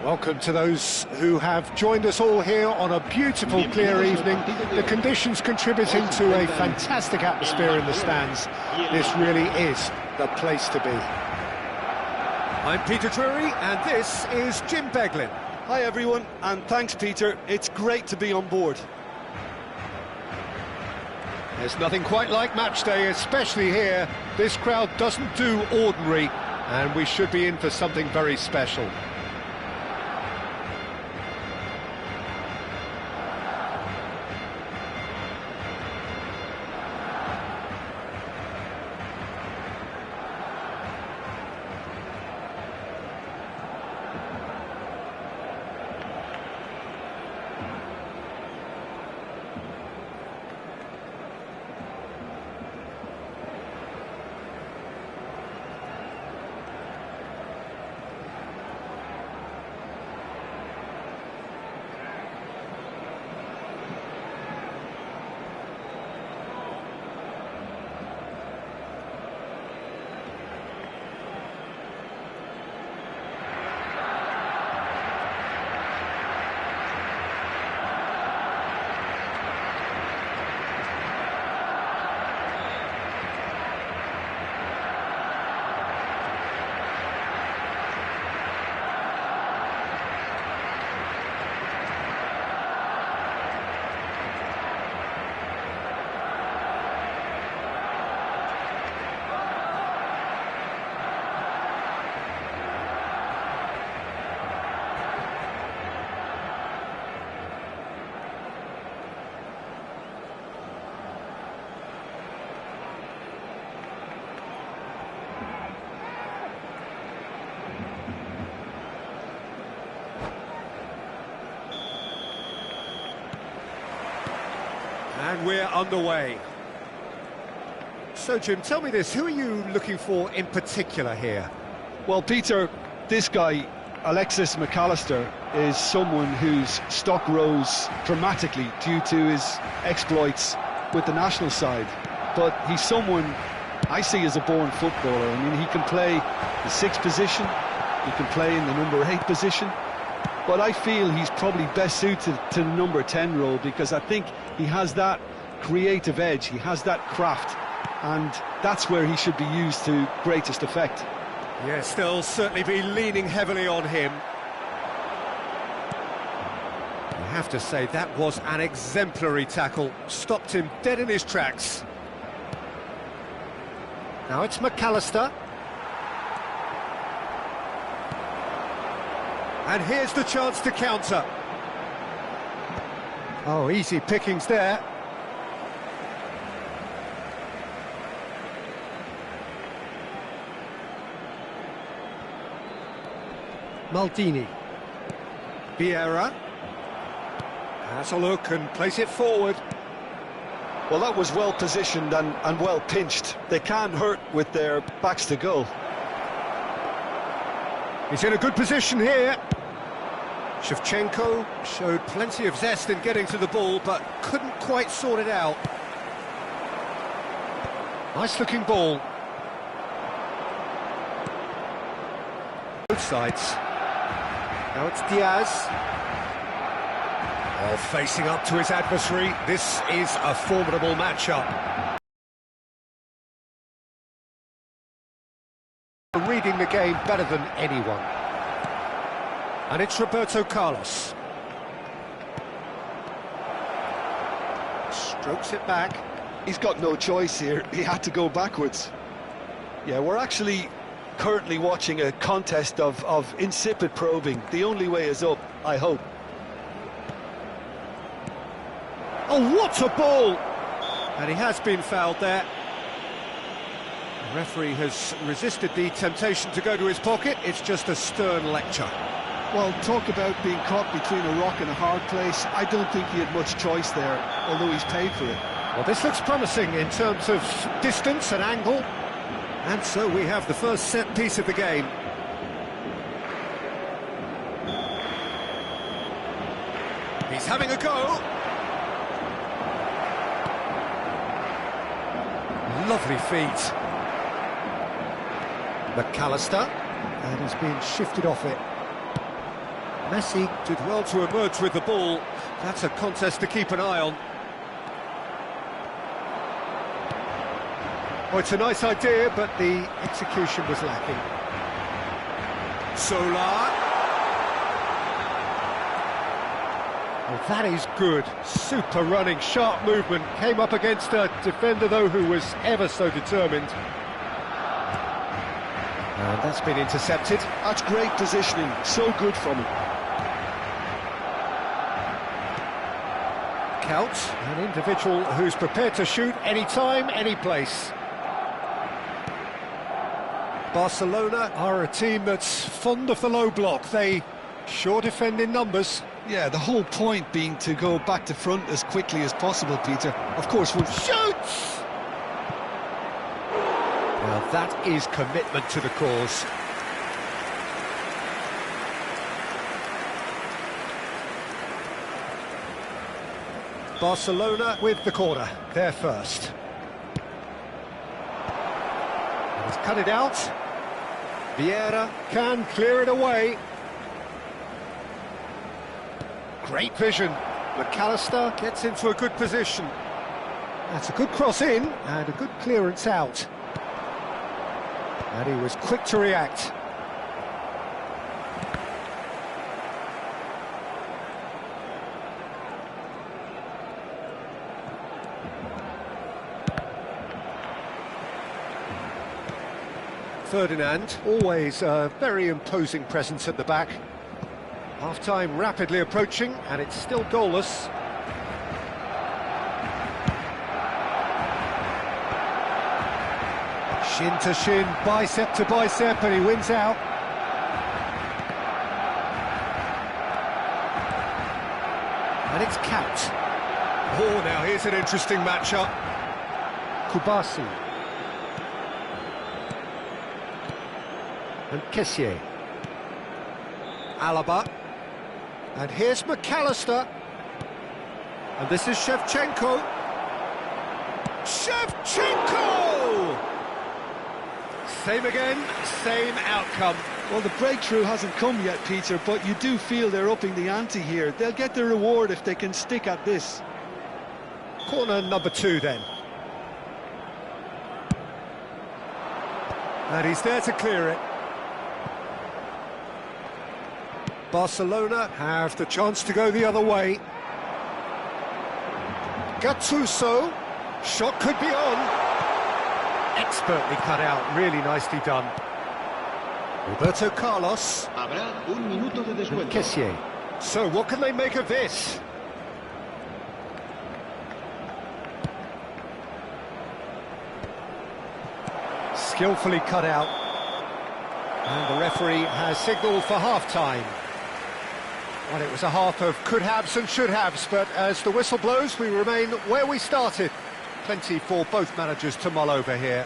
Welcome to those who have joined us all here on a beautiful, clear evening. The conditions contributing to a fantastic atmosphere in the stands. This really is the place to be. I'm Peter Drury, and this is Jim Beglin. Hi everyone, and thanks Peter. It's great to be on board. There's nothing quite like match day, especially here. This crowd doesn't do ordinary, and we should be in for something very special. And we're underway. So, Jim, tell me this, who are you looking for in particular here? Well, Peter, this guy, Alexis McAllister, is someone whose stock rose dramatically due to his exploits with the national side. But he's someone I see as a born footballer. I mean, he can play the 6th position, he can play in the number 8 position. But I feel he's probably best suited to the number 10 role because I think he has that creative edge, he has that craft, and that's where he should be used to greatest effect. Yes, they'll certainly be leaning heavily on him. I have to say, that was an exemplary tackle, stopped him dead in his tracks. Now it's McAllister. And here's the chance to counter. Oh, easy pickings there. Maldini. Vieira. Has a look and place it forward. Well, that was well positioned and well pinched. They can't hurt with their backs to goal. He's in a good position here. Shevchenko showed plenty of zest in getting to the ball, but couldn't quite sort it out. Nice-looking ball. Both sides. Now it's Diaz. Oh, facing up to his adversary. This is a formidable matchup. Reading the game better than anyone. And it's Roberto Carlos. Strokes it back. He's got no choice here, he had to go backwards. Yeah, we're actually currently watching a contest of insipid probing. The only way is up, I hope. Oh, what a ball! And he has been fouled there. The referee has resisted the temptation to go to his pocket. It's just a stern lecture. Well, talk about being caught between a rock and a hard place. I don't think he had much choice there, although he's paid for it. Well, this looks promising in terms of distance and angle. And so we have the first set piece of the game. He's having a go. Lovely feet. McAllister, and he's being shifted off it. Messi did well to emerge with the ball. That's a contest to keep an eye on. Oh, it's a nice idea, but the execution was lacking. Solar. Oh, that is good. Super running, sharp movement. Came up against a defender, though, who was ever so determined. And that's been intercepted. That's great positioning, so good from him. Counts, an individual who's prepared to shoot any time, any place. Barcelona are a team that's fond of the low block. They sure defend in numbers. Yeah, the whole point being to go back to front as quickly as possible, Peter. Of course, one shoots! Well, that is commitment to the cause. Barcelona with the corner, they're first. And he's cut it out. Vieira can clear it away. Great vision. McAllister gets into a good position. That's a good cross in and a good clearance out. And he was quick to react. Ferdinand, always a very imposing presence at the back. Half-time rapidly approaching, and it's still goalless. Shin to shin, bicep to bicep, and he wins out. And it's capped. Oh, now here's an interesting matchup. Kubasi. And Kessié. Alaba. And here's McAllister. And this is Shevchenko. Shevchenko! Same again, same outcome. Well, the breakthrough hasn't come yet, Peter, but you do feel they're upping the ante here. They'll get their reward if they can stick at this. Corner number 2 then. And he's there to clear it. Barcelona have the chance to go the other way. Gattuso, shot could be on. Expertly cut out, really nicely done. Roberto Carlos. Kessié. So what can they make of this? Skillfully cut out. And the referee has signalled for half-time. Well, it was a half of could-haves and should-haves, but as the whistle blows, we remain where we started. Plenty for both managers to mull over here.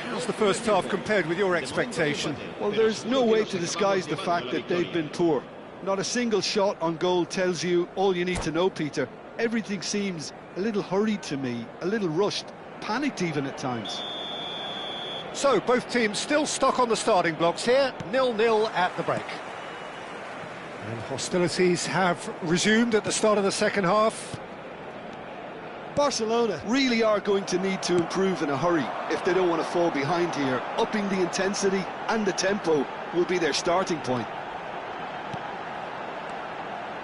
How's the first half compared with your expectation? Well, there's no way to disguise the fact that they've been poor. Not a single shot on goal tells you all you need to know, Peter. Everything seems a little hurried to me, a little rushed, panicked even at times. So, both teams still stuck on the starting blocks here, 0-0 at the break. And hostilities have resumed at the start of the second half. Barcelona really are going to need to improve in a hurry if they don't want to fall behind here. Upping the intensity and the tempo will be their starting point.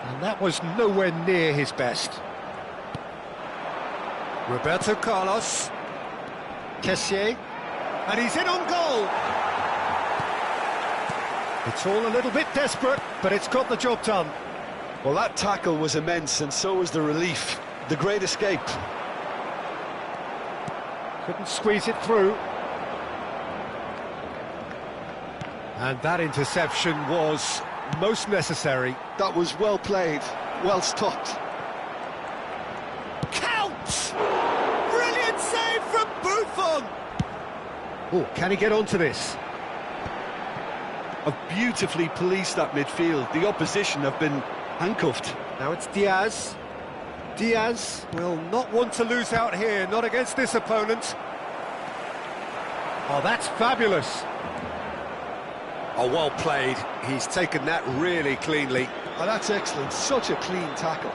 And that was nowhere near his best. Roberto Carlos. Kessié. And he's in on goal. It's all a little bit desperate, but it's got the job done. Well, that tackle was immense, and so was the relief. The great escape. Couldn't squeeze it through. And that interception was most necessary. That was well played, well stopped. Count! Brilliant save from Buffon! Oh, can he get onto this? Have beautifully policed that midfield. The opposition have been handcuffed. Now it's Diaz. Diaz will not want to lose out here, not against this opponent. Oh, that's fabulous. Oh, well played. He's taken that really cleanly. Oh, that's excellent. Such a clean tackle.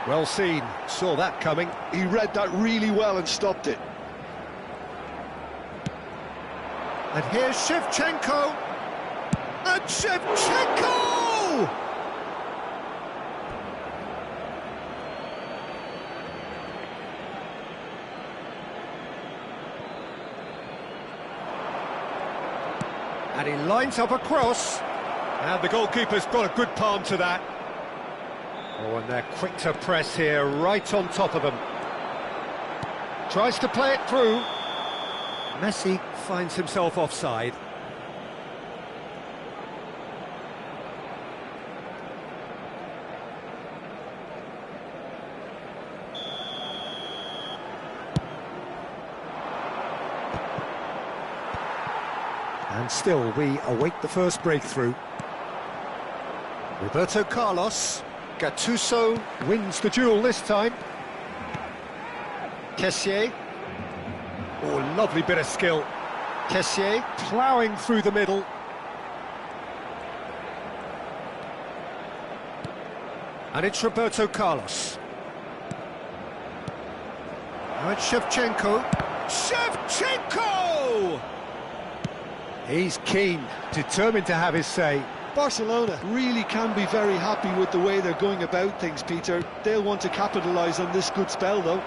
Well seen. Saw that coming. He read that really well and stopped it. And here's Shevchenko. And Shevchenko! And he lines up a cross. And the goalkeeper's got a good palm to that. Oh, and they're quick to press here, right on top of them. Tries to play it through. Messi finds himself offside. And still, we await the first breakthrough. Roberto Carlos. Gattuso wins the duel this time. Kessié. Oh, lovely bit of skill. Kessié ploughing through the middle. And it's Roberto Carlos. Now it's Shevchenko. Shevchenko! He's keen, determined to have his say. Barcelona really can be very happy with the way they're going about things, Peter. They'll want to capitalise on this good spell, though.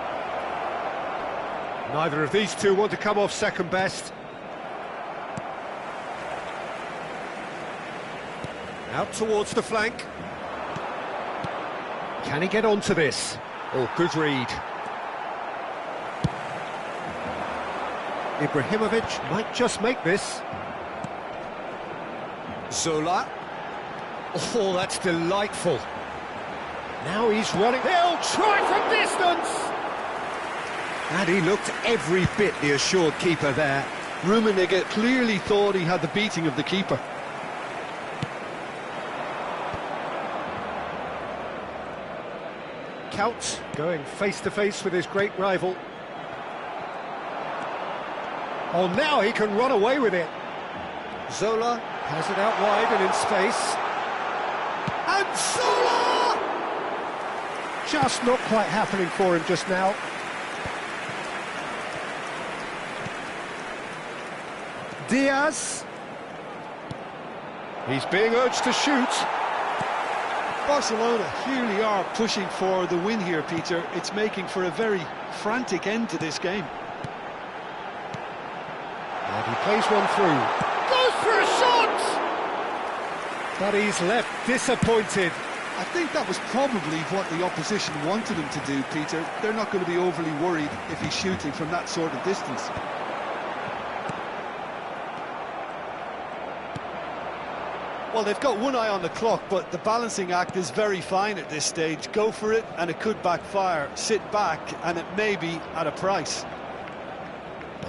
Neither of these two want to come off second best. Out towards the flank. Can he get onto this? Oh, good read. Ibrahimovic might just make this. Zola. Oh, that's delightful. Now he's running. He'll try from distance! And he looked every bit the assured keeper there. Rummenigge clearly thought he had the beating of the keeper. Count going face-to-face with his great rival. Oh, now he can run away with it. Zola has it out wide and in space. And Zola! Just not quite happening for him just now. Diaz. He's being urged to shoot. Barcelona clearly are pushing for the win here, Peter. It's making for a very frantic end to this game. And he plays one through. Goes for a shot! But he's left disappointed. I think that was probably what the opposition wanted him to do, Peter. They're not going to be overly worried if he's shooting from that sort of distance. Well, they've got one eye on the clock, but the balancing act is very fine at this stage. Go for it, and it could backfire. Sit back, and it may be at a price.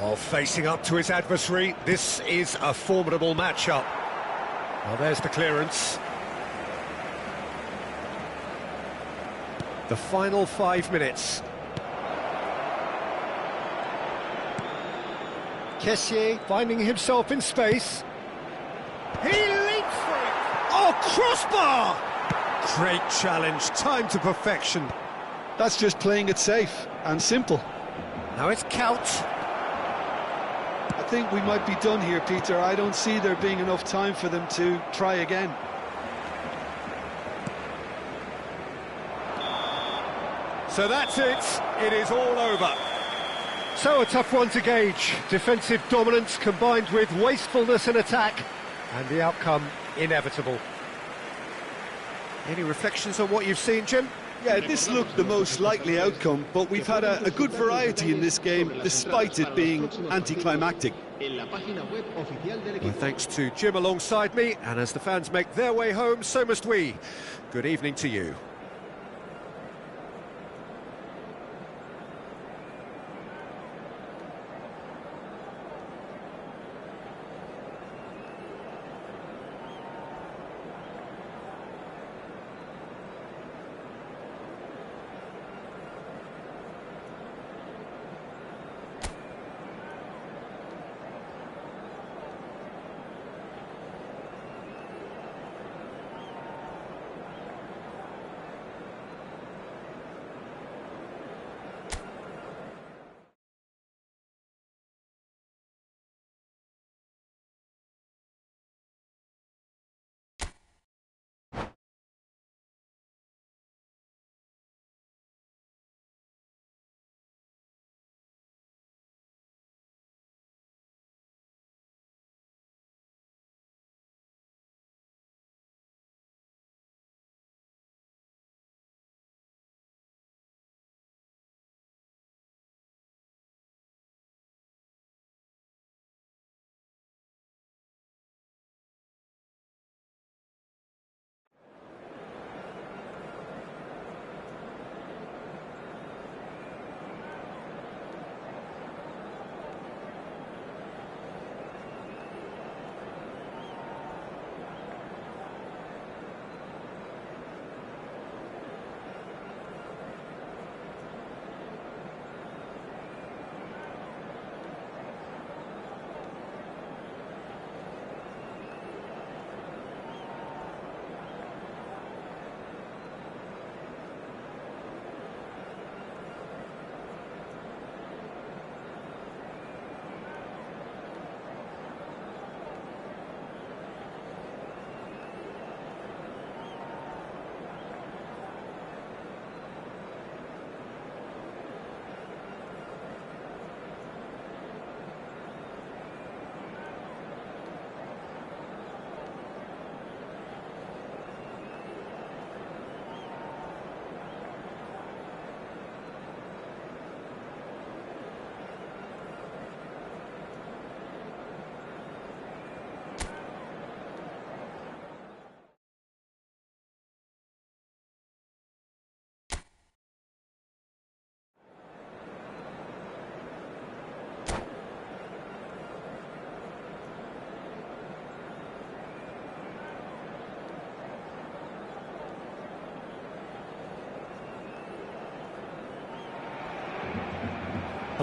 Oh, facing up to his adversary, this is a formidable matchup. Well, there's the clearance. The final 5 minutes. Kessié finding himself in space. He leaps for it! Oh, crossbar! Great challenge, timed to perfection. That's just playing it safe and simple. Now it's Count. I think we might be done here, Peter. I don't see there being enough time for them to try again. So that's it. It is all over. So a tough one to gauge. Defensive dominance combined with wastefulness in attack. And the outcome inevitable. Any reflections on what you've seen, Jim? Yeah, this looked the most likely outcome, but we've had a good variety in this game, despite it being anticlimactic. Well, thanks to Jim alongside me, and as the fans make their way home, so must we. Good evening to you.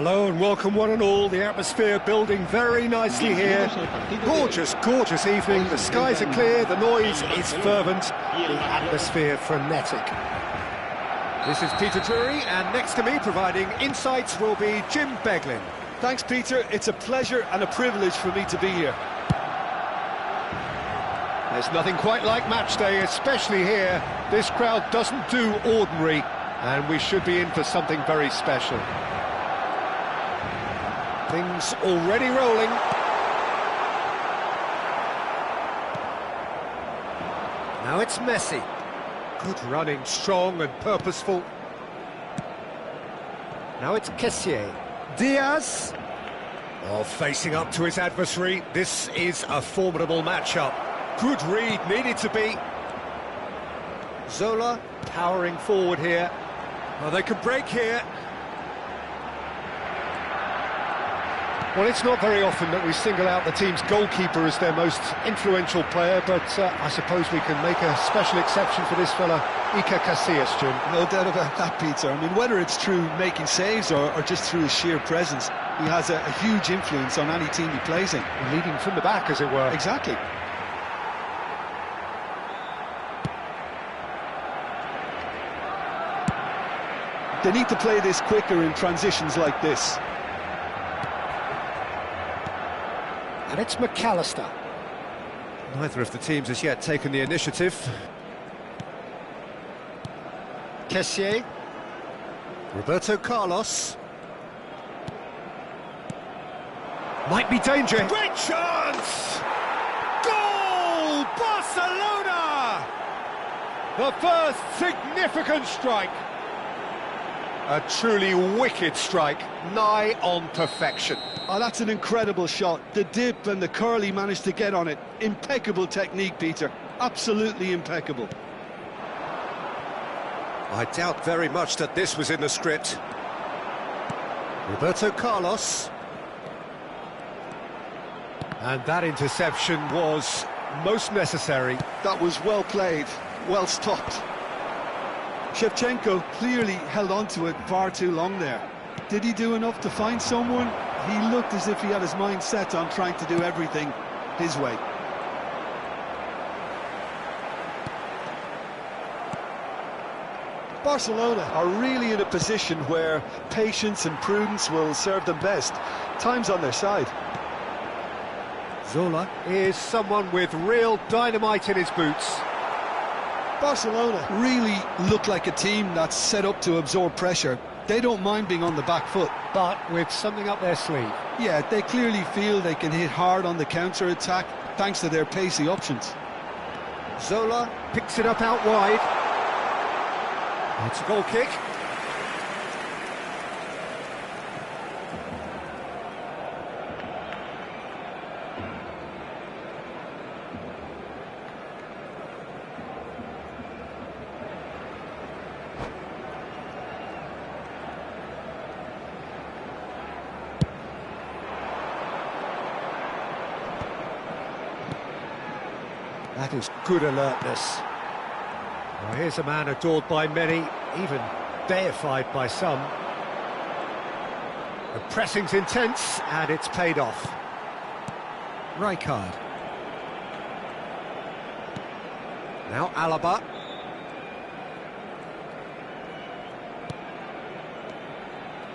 Hello and welcome one and all. The atmosphere building very nicely here. Gorgeous, gorgeous evening. The skies are clear, the noise is fervent, the atmosphere frenetic. This is Peter Drury, and next to me providing insights will be Jim Beglin. Thanks, Peter. It's a pleasure and a privilege for me to be here. There's nothing quite like match day, especially here. This crowd doesn't do ordinary, and we should be in for something very special. Things already rolling. Now it's Messi. Good running, strong and purposeful. Now it's Kessié. Diaz. Oh, facing up to his adversary. This is a formidable matchup. Good read, needed to be. Zola powering forward here. Well, they could break here. Well, it's not very often that we single out the team's goalkeeper as their most influential player, but I suppose we can make a special exception for this fella, Iker Casillas, Jim. No doubt about that, Peter. I mean, whether it's through making saves or just through his sheer presence, he has a huge influence on any team he plays in. Leading from the back, as it were. Exactly. They need to play this quicker in transitions like this. And it's McAllister. Neither of the teams has yet taken the initiative. Kessié. Roberto Carlos. Might be danger. Great chance! Goal! Barcelona! The first significant strike. A truly wicked strike, nigh on perfection. Oh, that's an incredible shot. The dip and the curl he managed to get on it. Impeccable technique, Peter. Absolutely impeccable. I doubt very much that this was in the script. Roberto Carlos. And that interception was most necessary. That was well played, well stopped. Shevchenko clearly held on to it far too long there. Did he do enough to find someone? He looked as if he had his mind set on trying to do everything his way. Barcelona are really in a position where patience and prudence will serve them best. Time's on their side. Zola is someone with real dynamite in his boots. Barcelona really look like a team that's set up to absorb pressure. They don't mind being on the back foot. But with something up their sleeve. Yeah, they clearly feel they can hit hard on the counter-attack thanks to their pacey options. Zola picks it up out wide. It's a goal kick. That is good alertness. Well, here's a man adored by many, even deified by some. The pressing's intense, and it's paid off. Rijkaard. Now Alaba.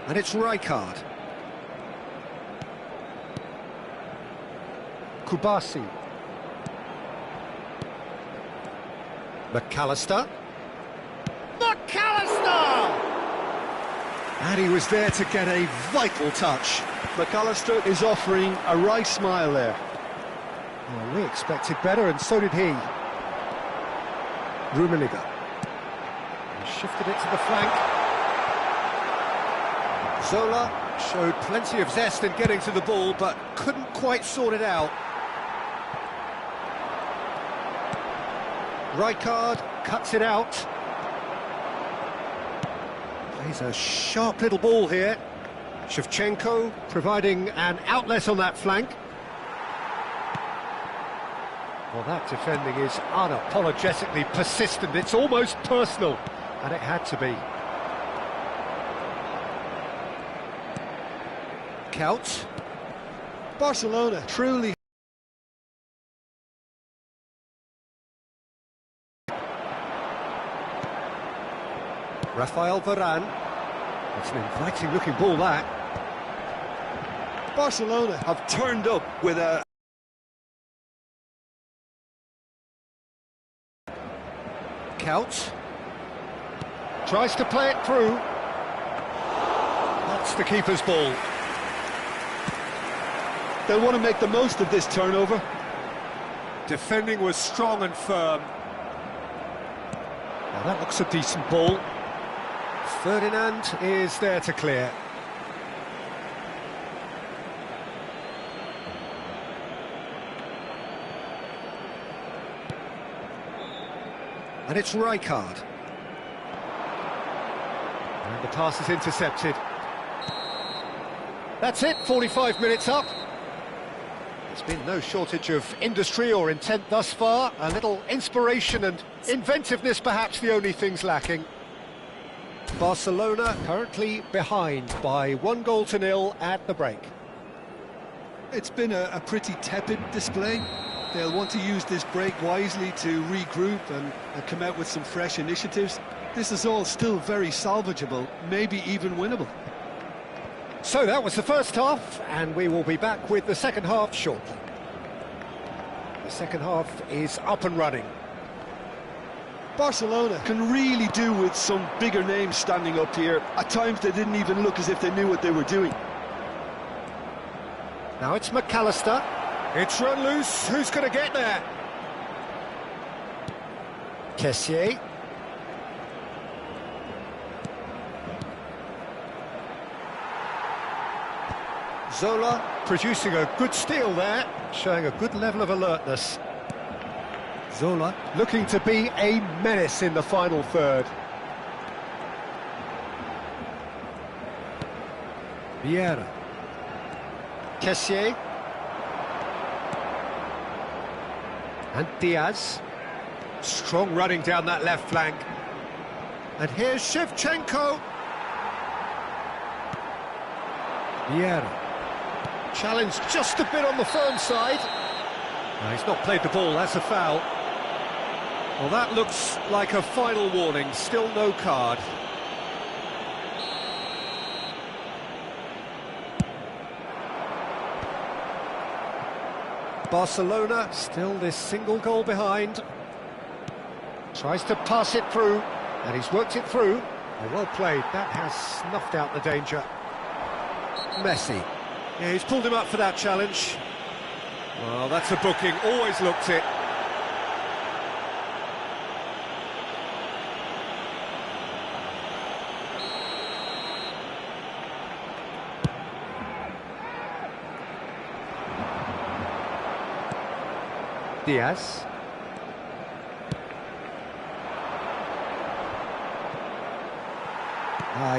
And it's Rijkaard. Kubasi. McAllister. McAllister! And he was there to get a vital touch. McAllister is offering a right smile there. Well, we expected better, and so did he. Rummenigge. Shifted it to the flank. Zola showed plenty of zest in getting to the ball, but couldn't quite sort it out. Rijkaard cuts it out. Plays a sharp little ball here. Shevchenko providing an outlet on that flank. Well, that defending is unapologetically persistent. It's almost personal, and it had to be. Couch. Barcelona truly. Rafael Varane. It's an inviting looking ball, that. Barcelona have turned up with a... Couch. Tries to play it through. That's the keeper's ball. They'll want to make the most of this turnover. Defending was strong and firm. Now that looks a decent ball. Ferdinand is there to clear. And it's Rijkaard. And the pass is intercepted. That's it, 45 minutes up. There's been no shortage of industry or intent thus far. A little inspiration and inventiveness, perhaps the only things lacking. Barcelona currently behind by 1-0 at the break. It's been a pretty tepid display. They'll want to use this break wisely to regroup and come out with some fresh initiatives. This is all still very salvageable, maybe even winnable. So that was the first half, and we will be back with the second half shortly. The second half is up and running. Barcelona can really do with some bigger names standing up here. At times they didn't even look as if they knew what they were doing. Now it's McAllister. It's run loose. Who's going to get there? Kessié. Zola producing a good steal there, showing a good level of alertness. Zola looking to be a menace in the final third. Vieira. Kessié. And Diaz. Strong running down that left flank. And here's Shevchenko. Vieira. Challenged just a bit on the firm side. No, he's not played the ball, that's a foul. Well, that looks like a final warning, still no card. Barcelona still this single goal behind. Tries to pass it through, and he's worked it through. Oh, well played, that has snuffed out the danger. Messi. Yeah, he's pulled him up for that challenge. Well, that's a booking, always looked it. Diaz.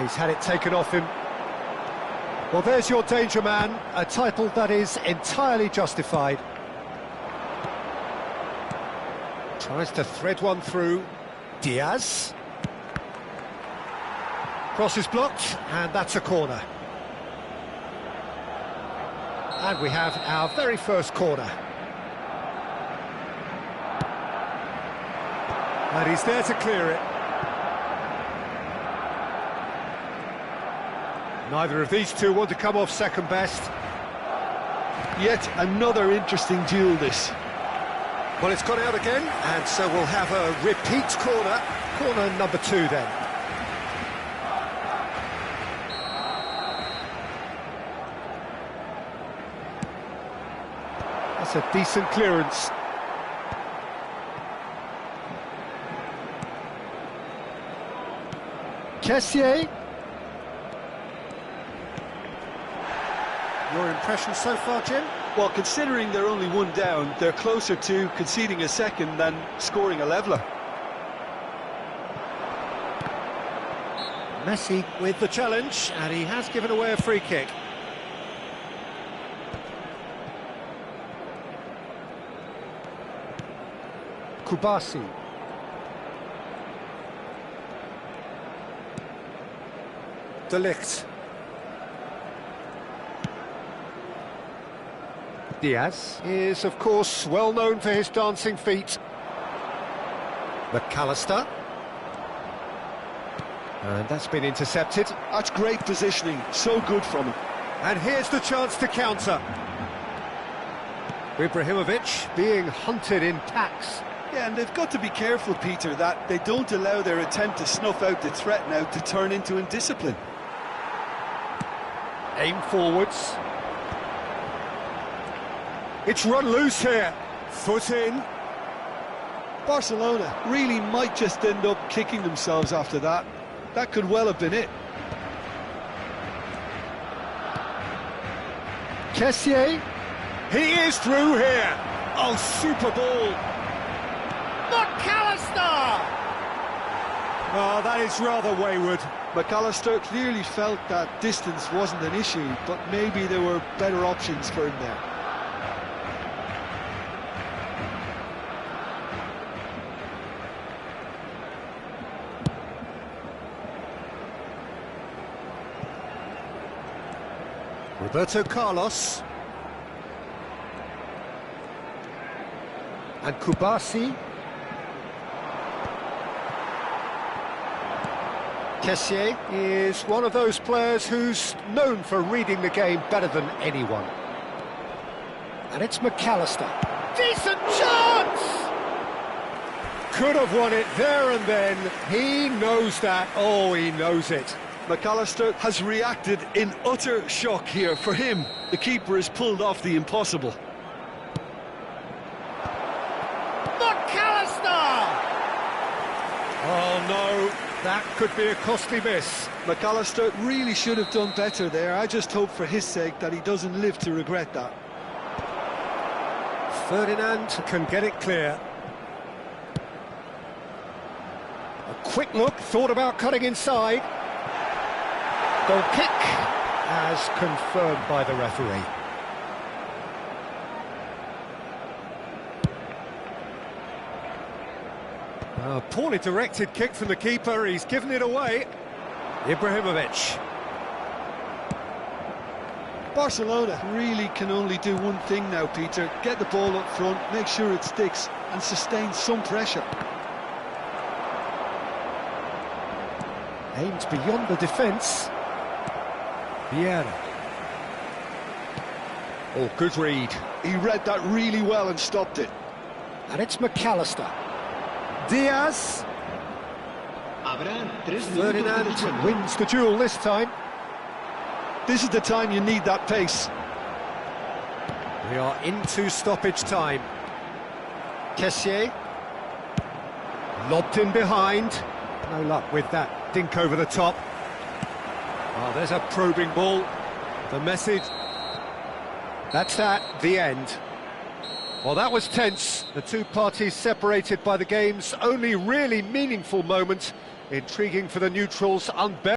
He's had it taken off him. Well, there's your danger man, a title that is entirely justified. Tries to thread one through. Diaz. Cross is blocked, and that's a corner. And we have our very first corner. And he's there to clear it. Neither of these two want to come off second best. Yet another interesting duel, this. Well, it's gone out again, and so we'll have a repeat corner. Corner number 2 then. That's a decent clearance. Kessié. Your impression so far, Jim? Well, considering they're only one down, they're closer to conceding a second than scoring a leveller. Messi with the challenge, and he has given away a free kick. Kubasi. De Ligt. Diaz is, of course, well known for his dancing feet. McAllister. And that's been intercepted. That's great positioning, so good from him. And here's the chance to counter. Ibrahimovic being hunted in packs. Yeah, and they've got to be careful, Peter, that they don't allow their attempt to snuff out the threat now to turn into indiscipline. Aim forwards. It's run loose here. Foot in. Barcelona really might just end up kicking themselves after that. That could well have been it. Kessié. He is through here. Oh, super ball. McAllister! Oh, that is rather wayward. McAllister clearly felt that distance wasn't an issue, but maybe there were better options for him there. Roberto Carlos. And Kubasi. Kessié is one of those players who's known for reading the game better than anyone. And it's McAllister. Decent chance! Could have won it there and then. He knows that. Oh, he knows it. McAllister has reacted in utter shock here. For him, the keeper has pulled off the impossible. McAllister! Oh, no. That could be a costly miss. McAllister really should have done better there. I just hope for his sake that he doesn't live to regret that. Ferdinand can get it clear. A quick look, thought about cutting inside. Goal kick, as confirmed by the referee. A poorly directed kick from the keeper, he's given it away. Ibrahimovic. Barcelona really can only do one thing now, Peter. Get the ball up front, make sure it sticks, and sustain some pressure. Aims beyond the defence. Vieira. Oh, good read. He read that really well and stopped it. And it's McAllister. Diaz. Ferdinand wins the duel this time. This is the time you need that pace. We are into stoppage time. Kessié. Lobbed in behind. No luck with that dink over the top. Oh, there's a probing ball. The message. That's that, the end. Well, that was tense. The two parties separated by the game's only really meaningful moment. Intriguing for the neutrals, unbearable.